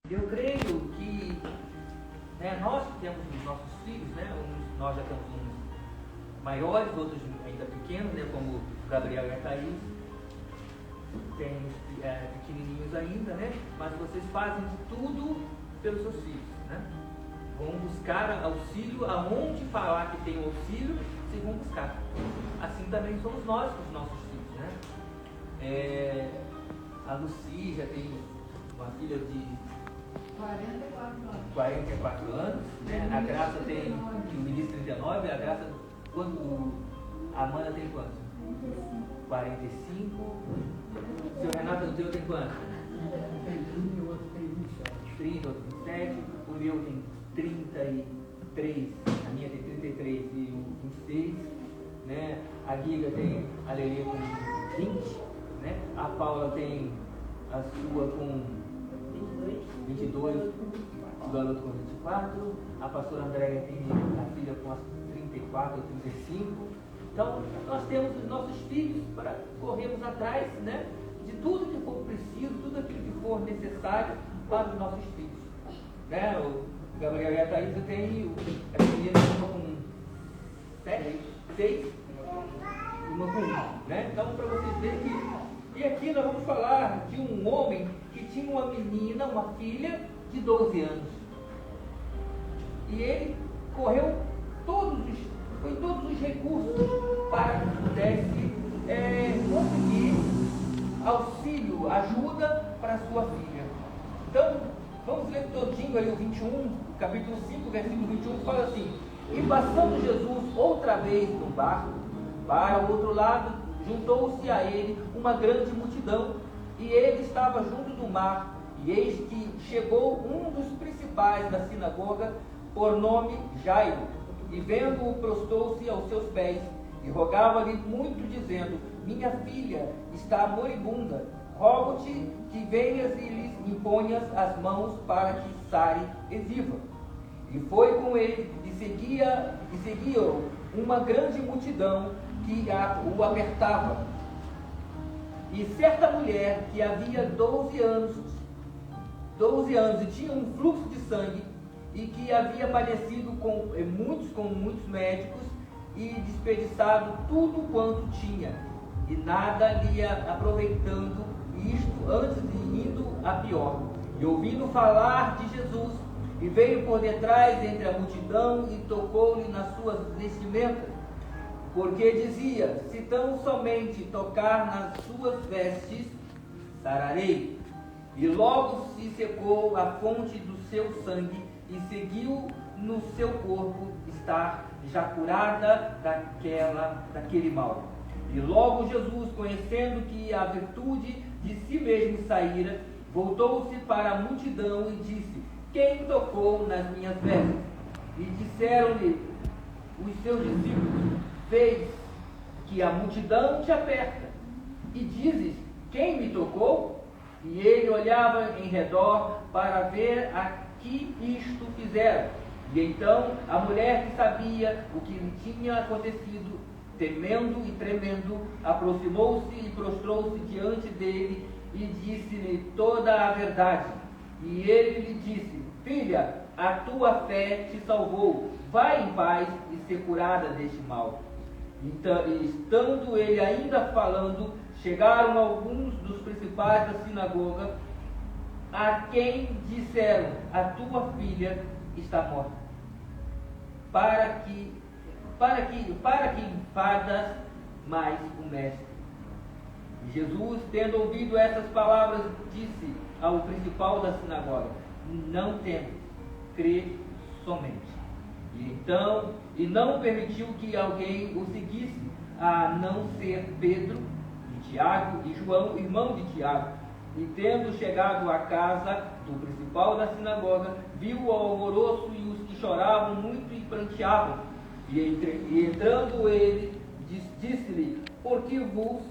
Eu creio que nós que temos os nossos filhos, nós já temos uns maiores, outros ainda pequenos, como o Gabriel e a Thaís, tem pequenininhos ainda, mas vocês fazem de tudo pelos seus filhos. Vão buscar auxílio, aonde falar que tem auxílio, vocês vão buscar. Assim também somos nós com os nossos filhos. A Lucy já tem uma filha de 44 anos, A Graça tem, que me disse 39, a Graça, a Amanda tem quanto? 45. Seu Renato, o teu tem quanto? 30, outro 27, o meu tem 33, a minha tem 33 e o 26, A Giga tem a Lelê com 20, A Paula tem a sua com 22, o garoto com 24, a pastora Andréia tem a filha com as 34 ou 35. Então, nós temos os nossos filhos para corrermos atrás, de tudo que for preciso, tudo aquilo que for necessário para os nossos filhos. O Gabriel e a Thaís tem a menina com 6, uma com 1. Então, para vocês verem que... E aqui nós vamos falar de um homem que tinha uma menina, uma filha de 12 anos. E ele correu todos os recursos para que pudesse conseguir auxílio, ajuda para sua filha. Então, vamos ler todinho aí o 21, capítulo 5, versículo 21, que fala assim: E passando Jesus outra vez no barco, para o outro lado, juntou-se a ele uma grande multidão, e ele estava junto do mar, e eis que chegou um dos principais da sinagoga, por nome Jairo, e vendo-o, prostou-se aos seus pés, e rogava-lhe muito, dizendo: Minha filha está moribunda, rogo-te que venhas e lhes imponhas as mãos para que sare e viva. E foi com ele, e seguia-o uma grande multidão que o apertava. E certa mulher que havia 12 anos e tinha um fluxo de sangue, e que havia padecido com muitos médicos e desperdiçado tudo quanto tinha, e nada lhe aproveitando, isto antes de indo a pior. E ouvindo falar de Jesus, e veio por detrás entre a multidão e tocou-lhe nas suas vestimentas, porque dizia: Se tão somente tocar nas suas vestes, sararei. E logo se secou a fonte do seu sangue, e seguiu no seu corpo estar já curada daquele mal. E logo Jesus, conhecendo que a virtude de si mesmo saíra, voltou-se para a multidão e disse: Quem tocou nas minhas vestes? E disseram-lhe os seus discípulos: Vês que a multidão te aperta, e dizes: Quem me tocou? E ele olhava em redor para ver a que isto fizeram. E então a mulher, que sabia o que lhe tinha acontecido, temendo e tremendo, aproximou-se e prostrou-se diante dele e disse-lhe toda a verdade. E ele lhe disse: Filha, a tua fé te salvou, vai em paz e ser curada deste mal. Então, estando ele ainda falando, chegaram alguns dos principais da sinagoga, a quem disseram: A tua filha está morta. Para que enfadas mais o mestre? E Jesus, tendo ouvido essas palavras, disse ao principal da sinagoga: Não temas, crê somente. E não permitiu que alguém o seguisse, a não ser Pedro e Tiago e João, irmão de Tiago. E tendo chegado à casa do principal da sinagoga, viu o alvoroço e os que choravam muito e pranteavam. E entrando ele, disse-lhe: Por que vos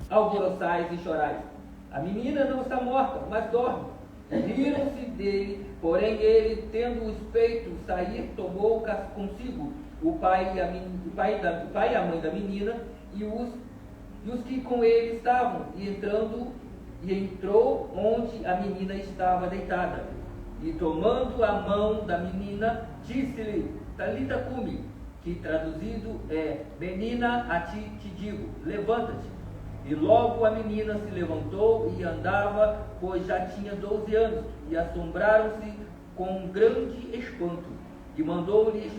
alvoroçais e chorais? A menina não está morta, mas dorme. Riram-se dele, porém ele, tendo-os feito sair, tomou consigo o pai e a mãe da menina e os que com ele estavam, e entrou onde a menina estava deitada. E tomando a mão da menina, disse-lhe: Talita cumi, que traduzido é: Menina, a ti te digo, levanta-te. E logo a menina se levantou e andava, pois já tinha 12 anos, e assombraram-se com um grande espanto. E mandou-lhe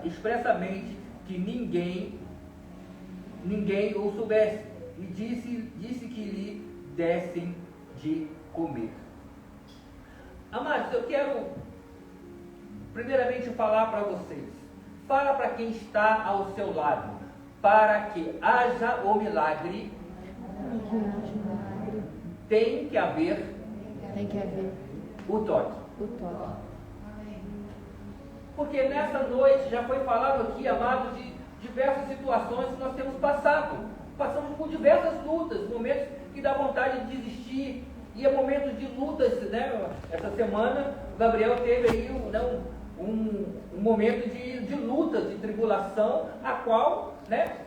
expressamente que ninguém o soubesse, e disse que lhe dessem de comer. Amados, eu quero primeiramente falar para vocês, fala para quem está ao seu lado, para que haja o milagre, tem que haver o toque. Porque nessa noite já foi falado aqui, amado, de diversas situações que nós temos passado. Passamos por diversas lutas, momentos que dá vontade de desistir, e é momentos de lutas, né? Essa semana o Gabriel teve aí um momento de luta, de tribulação, a qual, né,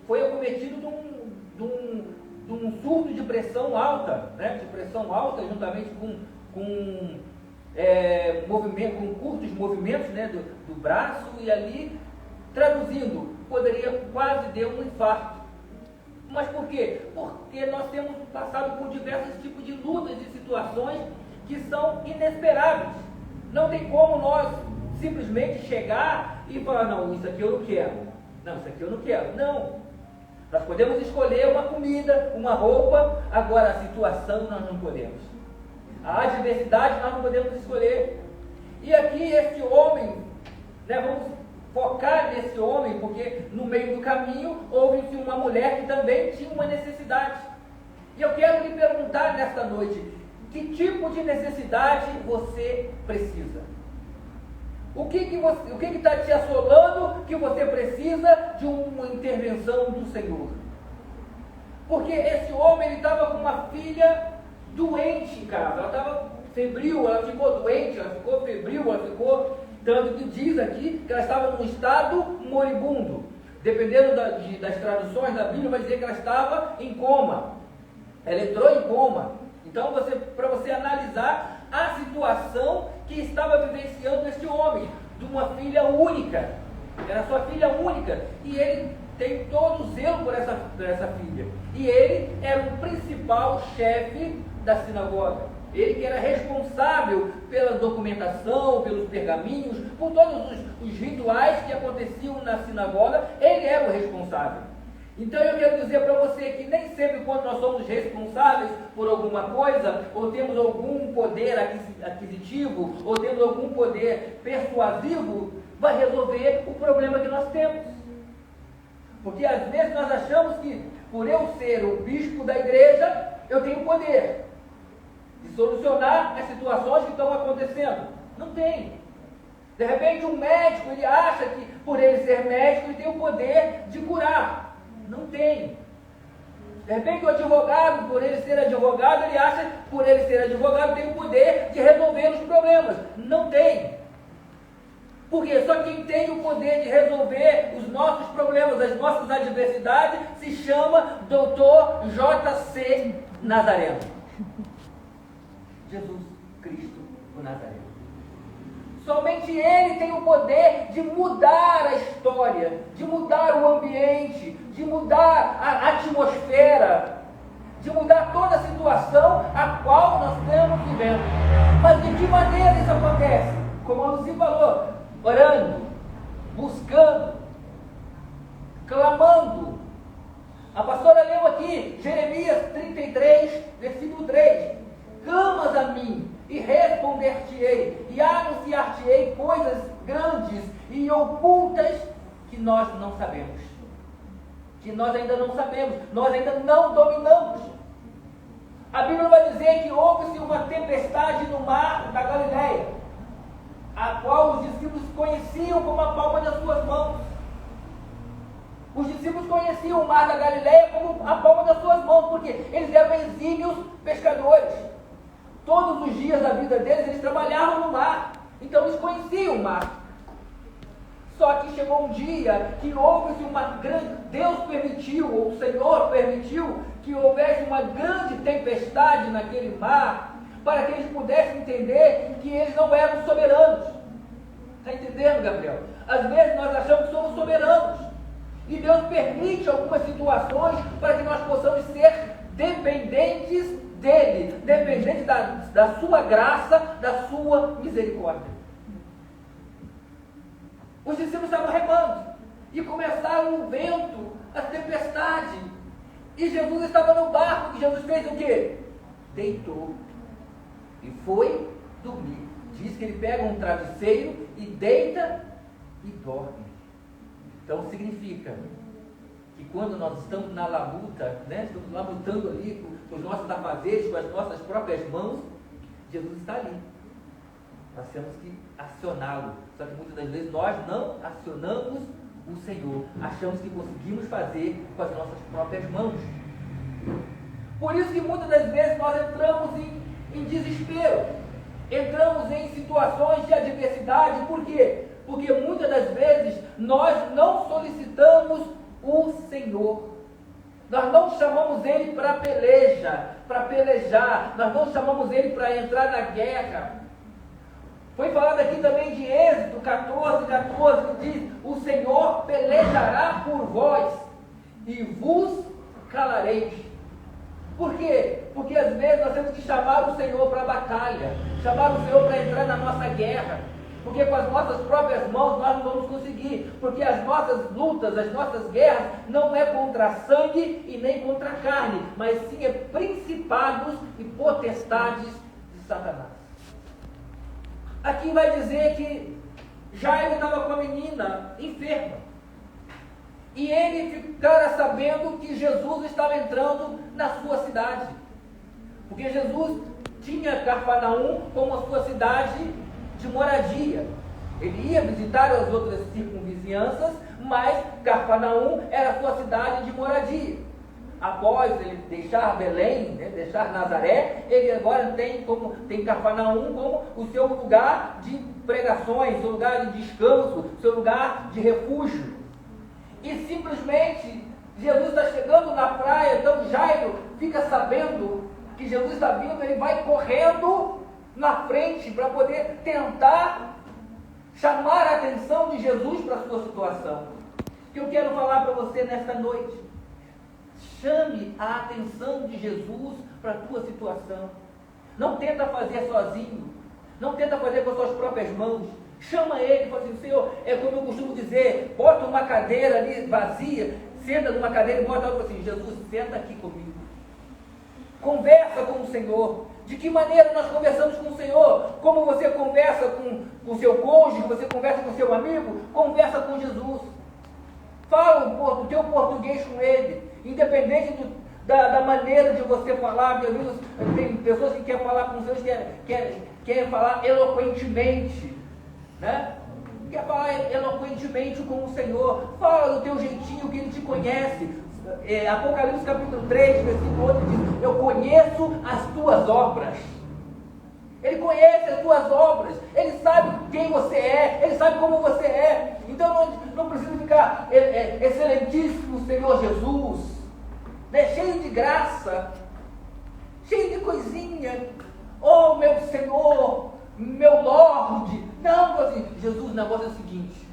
foi acometido de um surto de pressão alta, né? De pressão alta, juntamente com curtos movimentos, né, do braço, e ali, traduzindo, poderia quase dar um infarto. Mas por quê? Porque nós temos passado por diversos tipos de lutas e situações que são inesperáveis. Não tem como nós simplesmente chegar e falar: não, isso aqui eu não quero. Não, isso aqui eu não quero. Não. Nós podemos escolher uma comida, uma roupa, agora a situação nós não podemos. A adversidade nós não podemos escolher. E aqui este homem, né, vamos focar nesse homem, porque no meio do caminho houve-se uma mulher que também tinha uma necessidade. E eu quero lhe perguntar nesta noite: que tipo de necessidade você precisa? O que está te assolando que você precisa de uma intervenção do Senhor? Porque esse homem, ele estava com uma filha doente em casa, ela estava febril, ela ficou doente, ela ficou febril, ela ficou, tanto que diz aqui que ela estava num estado moribundo. Dependendo das traduções da Bíblia, vai dizer que ela estava em coma, ela entrou em coma. Então, para você analisar a situação que estava vivenciando este homem, de uma filha única, era sua filha única, e ele tem todo o zelo por essa filha, e ele era o principal chefe da sinagoga, ele que era responsável pela documentação, pelos pergaminhos, por todos os rituais que aconteciam na sinagoga, ele era o responsável. Então eu quero dizer para você que nem sempre quando nós somos responsáveis por alguma coisa, ou temos algum poder aquisitivo, ou temos algum poder persuasivo, vai resolver o problema que nós temos. Porque às vezes nós achamos que por eu ser o bispo da igreja, eu tenho poder de solucionar as situações que estão acontecendo. Não tem. De repente um médico, ele acha que por ele ser médico, ele tem o poder de curar. Não tem. De repente o advogado, por ele ser advogado, ele acha que por ele ser advogado tem o poder de resolver os problemas. Não tem. Porque só quem tem o poder de resolver os nossos problemas, as nossas adversidades, se chama Dr. J.C. Nazareno. Jesus Cristo, o Nazareno. Somente Ele tem o poder de mudar a história, de mudar o ambiente, de mudar a atmosfera, de mudar toda a situação a qual nós estamos vivendo. Mas de que maneira isso acontece? Como a Lucy falou, orando, buscando, clamando. A pastora leu aqui, Jeremias 33, versículo 3. Clamas a mim, e responder-te-ei, e anunciar-te-ei coisas grandes e ocultas que nós não sabemos. Que nós ainda não sabemos, nós ainda não dominamos. A Bíblia vai dizer que houve-se uma tempestade no mar da Galileia, a qual os discípulos conheciam como a palma das suas mãos. Os discípulos conheciam o mar da Galileia como a palma das suas mãos, porque eles eram exímios pescadores. Todos os dias da vida deles, eles trabalhavam no mar. Então eles conheciam o mar. Só que chegou um dia que houve uma grande... Deus permitiu, ou o Senhor permitiu, que houvesse uma grande tempestade naquele mar, para que eles pudessem entender que eles não eram soberanos. Está entendendo, Gabriel? Às vezes nós achamos que somos soberanos. E Deus permite algumas situações para que nós possamos ser dependentes dEle, dependentes da sua graça, da sua misericórdia. Os discípulos estavam remando e começaram o vento, a tempestade. E Jesus estava no barco, e Jesus fez o quê? Deitou e foi dormir. Diz que ele pega um travesseiro e deita e dorme. Então significa que quando nós estamos na labuta, né, estamos labutando ali com os nossos afazeres, com as nossas próprias mãos, Jesus está ali. Nós temos que acioná-lo. Só que muitas das vezes nós não acionamos o Senhor. Achamos que conseguimos fazer com as nossas próprias mãos. Por isso que muitas das vezes nós entramos em desespero. Entramos em situações de adversidade. Por quê? Porque muitas das vezes nós não solicitamos o Senhor. Nós não chamamos Ele para pelejar. Nós não chamamos Ele para entrar na guerra. Foi falado aqui também de Êxodo 14, que diz: o Senhor pelejará por vós e vos calareis. Por quê? Porque às vezes nós temos que chamar o Senhor para a batalha, chamar o Senhor para entrar na nossa guerra, porque com as nossas próprias mãos nós não vamos conseguir, porque as nossas lutas, as nossas guerras não é contra sangue e nem contra carne, mas sim é principados e potestades de Satanás. Aqui vai dizer que Jairo estava com a menina enferma. E ele ficara sabendo que Jesus estava entrando na sua cidade. Porque Jesus tinha Cafarnaum como a sua cidade de moradia. Ele ia visitar as outras circunvizinhanças, mas Cafarnaum era a sua cidade de moradia. Após ele deixar Belém, né, deixar Nazaré, ele agora tem Cafarnaum como o seu lugar de pregações, seu lugar de descanso, seu lugar de refúgio. E simplesmente Jesus está chegando na praia, então Jairo fica sabendo que Jesus está vindo, ele vai correndo na frente para poder tentar chamar a atenção de Jesus para a sua situação. O que eu quero falar para você nesta noite: chame a atenção de Jesus para a tua situação. Não tenta fazer sozinho, não tenta fazer com as suas próprias mãos. Chama ele e fala assim: Senhor, é como eu costumo dizer, bota uma cadeira ali vazia, senta numa cadeira e bota outra assim: Jesus, senta aqui comigo. Conversa com o Senhor. De que maneira nós conversamos com o Senhor? Como você conversa com o seu cônjuge, você conversa com o seu amigo? Conversa com Jesus. Fala o teu português com ele. Independente da maneira de você falar. Meu Deus, tem pessoas que querem falar com Deus, querem falar eloquentemente, né? Quer falar eloquentemente com o Senhor. Fala do teu jeitinho, que Ele te conhece. Apocalipse capítulo 3, versículo 8 diz: eu conheço as tuas obras. Ele conhece as tuas obras. Ele sabe quem você é. Ele sabe como você é. Então não precisa ficar excelentíssimo Senhor Jesus, né? Cheio de graça, cheio de coisinha. Oh meu Senhor, meu Lorde. Não, assim, Jesus, o negócio é o seguinte: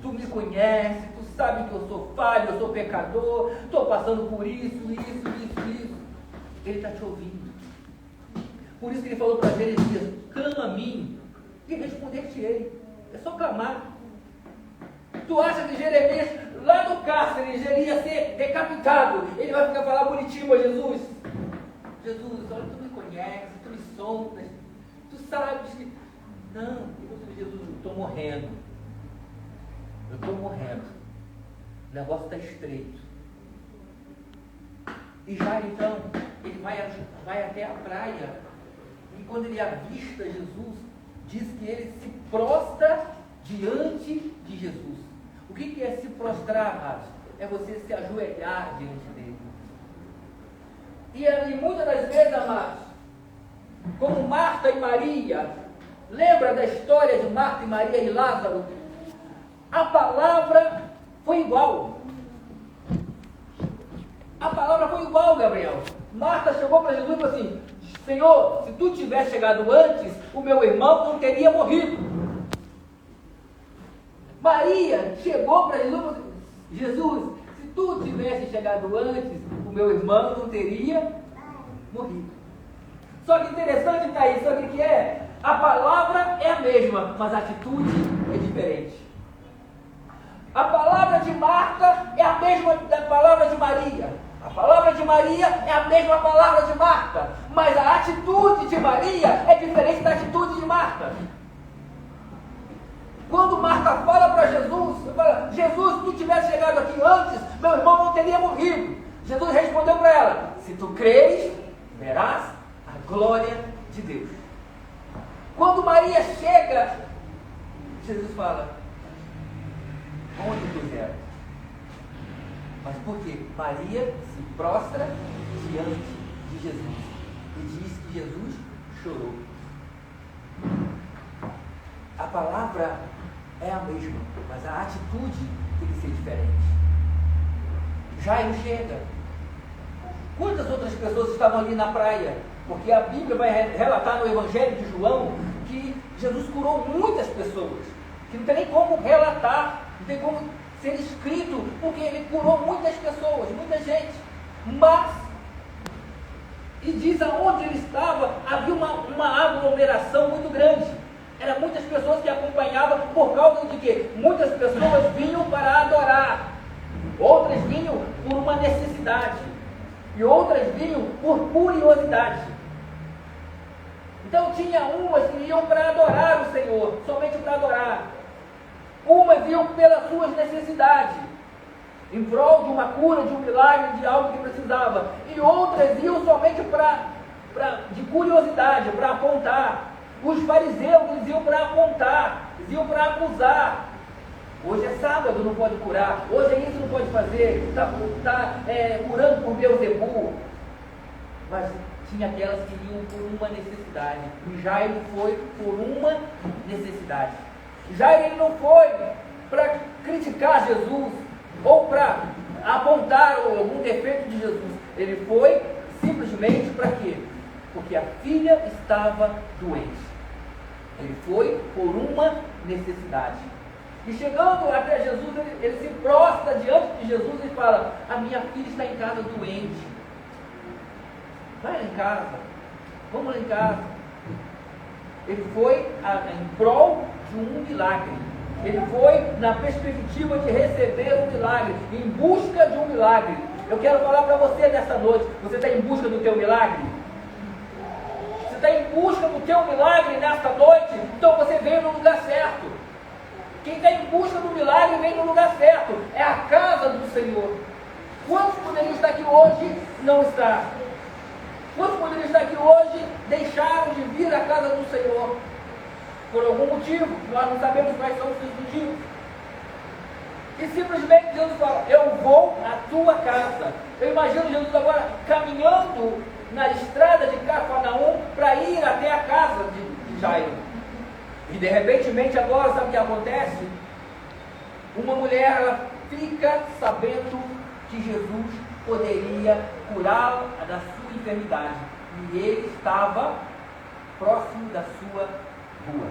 tu me conhece, tu sabe que eu sou falho, eu sou pecador, estou passando por isso. Ele está te ouvindo. Por isso que ele falou para Jeremias: clama a mim e responder-te-ei. É só clamar. Tu acha que Jeremias, lá no cárcere, ele ia ser decapitado? Ele vai ficar falar bonitinho a Jesus? Jesus, olha, tu me conheces, tu me sondas, tu sabes que... Não, Jesus, eu estou morrendo. Eu estou morrendo. O negócio está estreito. E Jairo, então, ele vai até a praia. E quando ele avista Jesus, diz que ele se prostra diante de Jesus. O que é se prostrar, amados? É você se ajoelhar diante dele. E muitas das vezes, amados, como Marta e Maria, lembra da história de Marta e Maria e Lázaro? A palavra foi igual. A palavra foi igual, Gabriel. Marta chegou para Jesus e falou assim: Senhor, se tu tivesse chegado antes, o meu irmão não teria morrido. Maria chegou para Jesus, Jesus, se tu tivesse chegado antes, o meu irmão não teria morrido. Só que interessante está aí, sabe o que é? A palavra é a mesma, mas a atitude é diferente. A palavra de Marta é a mesma da palavra de Maria. A palavra de Maria é a mesma palavra de Marta, mas a atitude de Maria é diferente da atitude de Marta. Quando Marta fala para Jesus, fala, Jesus, se tu tivesse chegado aqui antes, meu irmão não teria morrido. Jesus respondeu para ela, se tu creres, verás a glória de Deus. Quando Maria chega, Jesus fala, onde tu eras? Mas por quê? Maria se prostra diante de Jesus e diz que Jesus chorou. A palavra é a mesma, mas a atitude tem que ser diferente. Jairo chega. Quantas outras pessoas estavam ali na praia? Porque a Bíblia vai relatar no Evangelho de João que Jesus curou muitas pessoas, que não tem nem como relatar, não tem como ser escrito, porque ele curou muitas pessoas, muita gente. Mas, e diz aonde ele estava, havia uma aglomeração muito grande. Eram muitas pessoas que acompanhavam por causa de quê? Muitas pessoas vinham para adorar, outras vinham por uma necessidade, e outras vinham por curiosidade. Então tinha umas que iam para adorar o Senhor, somente para adorar. Umas iam pelas suas necessidades, em prol de uma cura, de um milagre, de algo que precisava. E outras iam somente de curiosidade, para apontar. Os fariseus eles iam para apontar, eles iam para acusar. Hoje é sábado, não pode curar. Hoje é isso, não pode fazer. Está curando por Beelzebul. Mas tinha aquelas que iam por uma necessidade. E Jairo foi por uma necessidade. Jairo ele não foi para criticar Jesus ou para apontar algum defeito de Jesus. Ele foi simplesmente para quê? Porque a filha estava doente. Ele foi por uma necessidade. E chegando até Jesus, ele se prostra diante de Jesus e fala, a minha filha está em casa doente. Vai lá em casa. Vamos lá em casa. Ele foi em prol de um milagre. Ele foi na perspectiva de receber um milagre, em busca de um milagre. Eu quero falar para você nessa noite, você está em busca do teu milagre? Você está em busca do teu milagre nesta noite? Então você veio no lugar certo. Quem está em busca do milagre vem no lugar certo. É a casa do Senhor. Quantos poderiam estar aqui hoje? Não está. Quantos poderiam estar aqui hoje? Deixaram de vir à casa do Senhor. Por algum motivo, nós não sabemos quais são os seus motivos. E simplesmente Jesus fala, eu vou à tua casa. Eu imagino Jesus agora caminhando na estrada de Cafarnaum para ir até a casa de Jairo. E de repente agora, sabe o que acontece? Uma mulher, ela fica sabendo que Jesus poderia curá-la da sua enfermidade. E ele estava próximo da sua rua.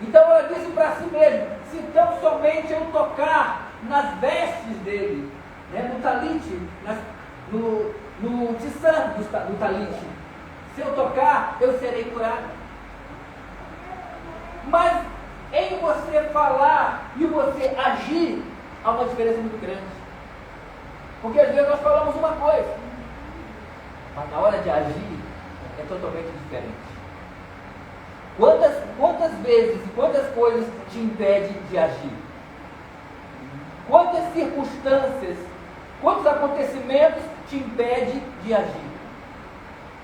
Então ela disse para si mesma, se tão somente eu tocar nas vestes dele, né, no talite, no tiçã do talite, se eu tocar, eu serei curada. Mas em você falar e você agir, há uma diferença muito grande. Porque às vezes nós falamos uma coisa, mas na hora de agir é totalmente diferente. Quantas vezes e quantas coisas te impedem de agir? Quantas circunstâncias, quantos acontecimentos te impedem de agir?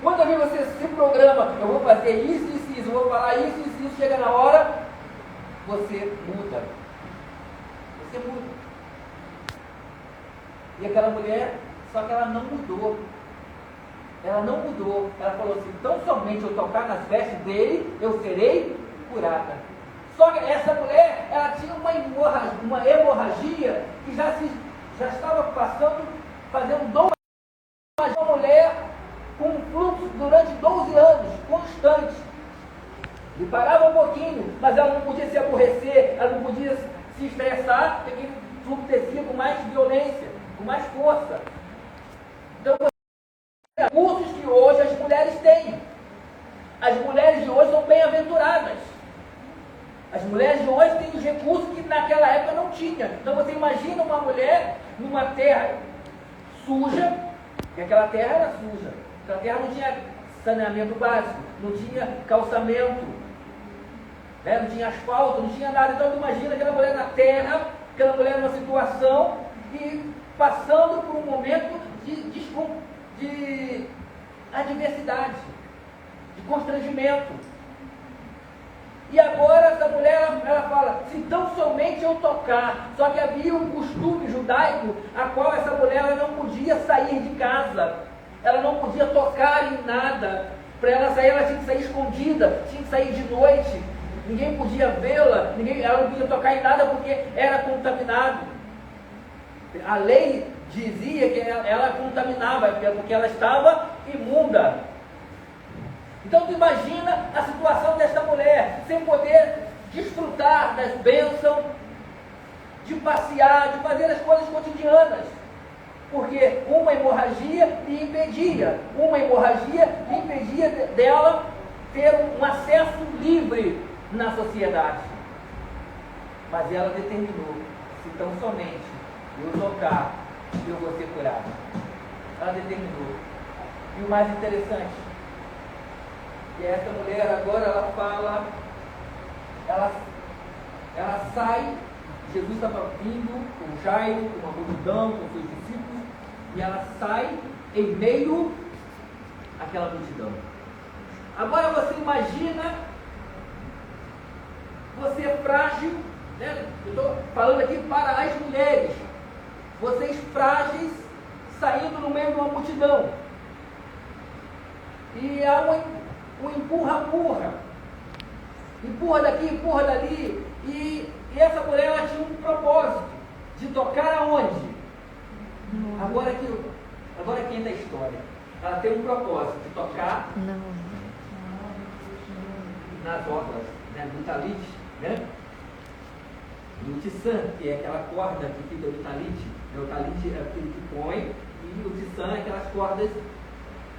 Quantas vezes você se programa, eu vou fazer isso, eu vou falar isso, chega na hora, você muda. Você muda. E aquela mulher, só que ela não mudou. Ela não mudou. Ela falou assim, tão somente eu tocar nas vestes dele, eu serei curada. Só que essa mulher, ela tinha uma hemorragia que já estava fazendo dor. Uma mulher com um fluxo Ele parava um pouquinho, mas ela não podia se aborrecer, ela não podia se estressar, porque aquele fluxo descia com mais violência, com mais força. Então, recursos que hoje as mulheres têm. As mulheres de hoje são bem-aventuradas. As mulheres de hoje têm os recursos que naquela época não tinha. Então você imagina uma mulher numa terra suja, e aquela terra era suja. Aquela terra não tinha saneamento básico, não tinha calçamento, né? Não tinha asfalto, não tinha nada. Então imagina aquela mulher na terra, aquela mulher numa situação e passando por um momento de adversidade, de constrangimento. E agora essa mulher, ela fala, se tão somente eu tocar. Só que havia um costume judaico, a qual essa mulher ela não podia sair de casa, ela não podia tocar em nada. Para ela sair, ela tinha que sair escondida, tinha que sair de noite, ninguém podia vê-la, ela não podia tocar em nada porque era contaminado. A lei dizia que ela contaminava, porque ela estava imunda. Então tu imagina a situação desta mulher, sem poder desfrutar das bênçãos, de passear, de fazer as coisas cotidianas. Porque uma hemorragia lhe impedia dela ter um acesso livre na sociedade. Mas ela determinou, se tão somente eu tocar, eu vou ser curada. Ela determinou. E o mais interessante, que essa mulher agora ela fala, ela sai, Jesus estava vindo com Jairo, com uma multidão, com seus discípulos, e ela sai em meio àquela multidão. Agora você imagina, você é frágil, né? Eu estou falando aqui para as mulheres, vocês frágeis, saindo no meio de uma multidão, e há um empurra daqui, empurra dali, e essa mulher ela tinha um propósito, de tocar aonde? Agora aqui entra a história. Ela tem um propósito, de tocar nas orlas, né, do talite, né? Do tiçã, que é aquela corda que fica do talite. O talite é aquele que põe, e o tiçã é aquelas cordas,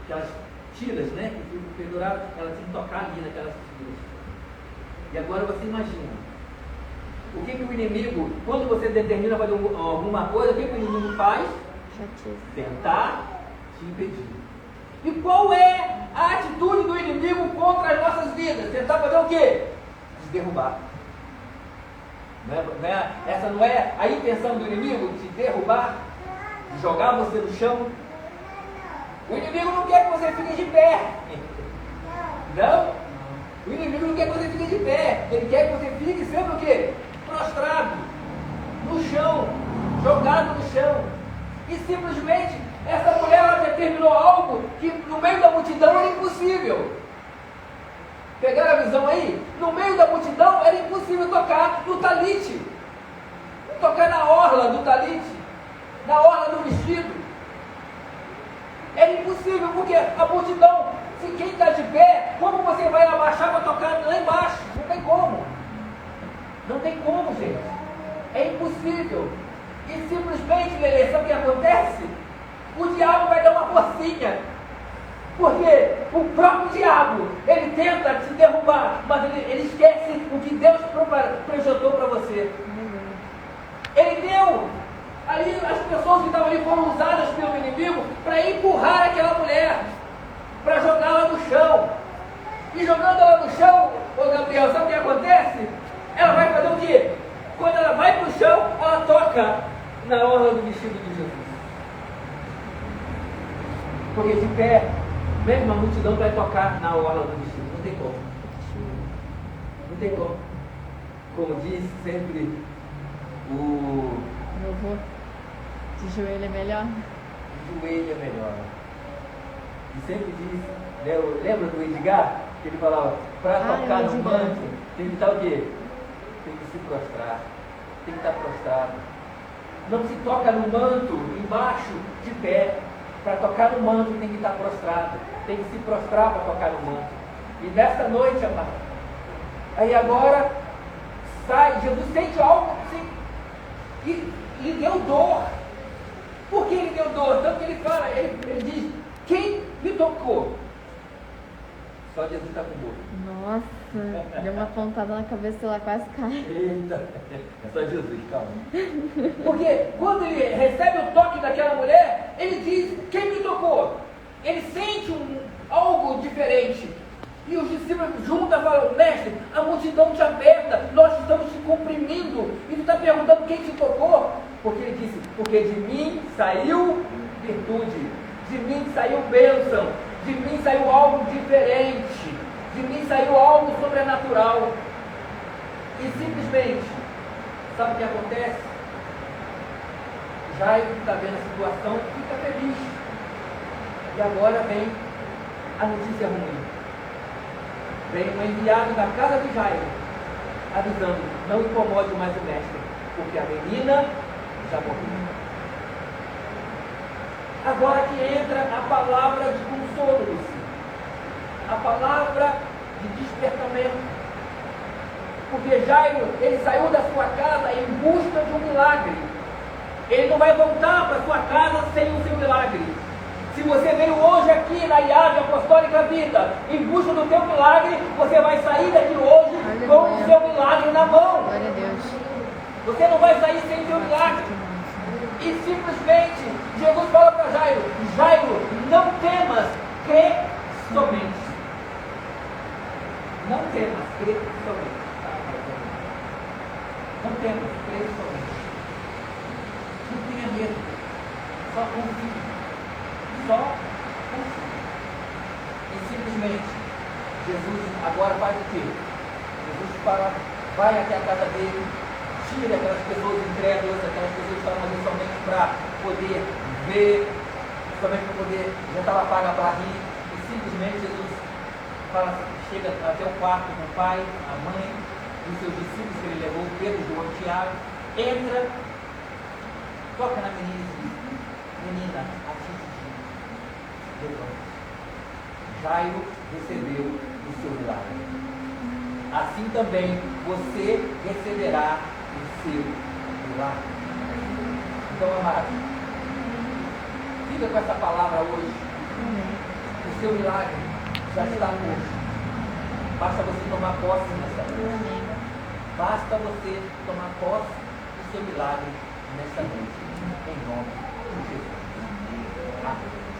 aquelas tiras, né, que ficam penduradas, ela tinha que tocar ali naquelas tiras. E agora você imagina, o que o inimigo, quando você determina fazer alguma coisa, o que o inimigo faz? Tentar te impedir. E qual é a atitude do inimigo contra as nossas vidas? Tentar fazer o quê? Nos derrubar. Essa não é a intenção do inimigo, de te derrubar, de jogar você no chão. O inimigo não quer que você fique de pé. Não. O inimigo não quer que você fique de pé. Ele quer que você fique sempre o quê? Prostrado. No chão. Jogado no chão. E simplesmente, essa mulher ela determinou algo que no meio da multidão era impossível. Pegaram a visão aí? No meio da multidão era impossível tocar no talite. Tocar na orla do talite. Na orla do vestido. Era impossível, porque a multidão, se quem está de pé, como você vai abaixar para tocar lá embaixo? Não tem como. Não tem como, gente. É impossível. E simplesmente, Lelê, sabe o que acontece? O diabo vai dar uma forcinha. Porque o próprio diabo, ele tenta te derrubar, mas ele esquece o que Deus projetou para você. Ele deu. Ali as pessoas que estavam ali foram usadas pelo inimigo para empurrar aquela mulher, para jogá-la no chão. E jogando ela no chão, ô Gabriel, sabe o que acontece? Ela vai fazer o quê? Quando ela vai para o chão, ela toca na orla do vestido de Jesus. Porque de pé, mesmo a multidão vai tocar na orla do vestido. Não tem como. Não tem como. Como diz sempre o meu avô, de joelho é melhor? De joelho é melhor. E sempre diz, lembra do Edgar? Que ele falava, para tocar no manto, tem que estar o quê? Tem que se prostrar. Tem que estar prostrado. Não se toca no manto embaixo de pé. Para tocar no manto tem que estar prostrado. Tem que se prostrar para tocar no manto. E nesta noite, amado, Aí agora sai, Jesus sente algo assim, e lhe deu dor. Por que ele deu dor? Tanto que ele fala, ele diz, quem me tocou? Só Jesus está com dor. Nossa, deu uma pontada na cabeça e ela quase cai. Eita, é só Jesus, calma. Porque quando ele recebe o toque daquela mulher, ele diz, quem me tocou? Ele sente algo diferente. E os discípulos juntam e falam, mestre, a multidão te aperta, nós estamos te comprimindo, e tu está perguntando quem te tocou? Porque ele disse, porque de mim saiu virtude, de mim saiu bênção, de mim saiu algo diferente, de mim saiu algo sobrenatural. E simplesmente, sabe o que acontece? Jairo, que está vendo a situação, fica feliz. E agora vem a notícia ruim. Vem um enviado da casa de Jairo, avisando, não incomode mais o mestre, porque a menina já morreu. Agora que entra a palavra de consolo, Luci, a palavra de despertamento. Porque Jairo, ele saiu da sua casa em busca de um milagre. Ele não vai voltar para sua casa sem o seu milagre. Se você veio hoje aqui na IAV Apostólica Vida em busca do teu milagre, você vai sair daqui hoje com o seu milagre na mão. Glória a Deus. Você não vai sair sem o seu milagre. E simplesmente Jesus fala para Jairo, Jairo, não temas, crê somente. Não temas, crê somente. Não temas, crê somente. Não tenha medo, só confie. Só confie. E simplesmente Jesus agora faz o quê? Jesus vai até a casa dele, tira aquelas pessoas incrédulas, aquelas pessoas que estavam ali somente para poder ver, somente para poder, já estava paga para rir, e simplesmente Jesus fala, chega até o quarto com o pai, a mãe, e os seus discípulos que ele levou, Pedro, João e Tiago, entra, toca na menina e diz, menina, Jairo recebeu o seu milagre. Assim também você receberá o seu milagre. Então, amado, fica com essa palavra hoje. O seu milagre já está hoje. Basta você tomar posse nessa noite. Basta você tomar posse do seu milagre nessa noite. Em nome de Jesus. Amém.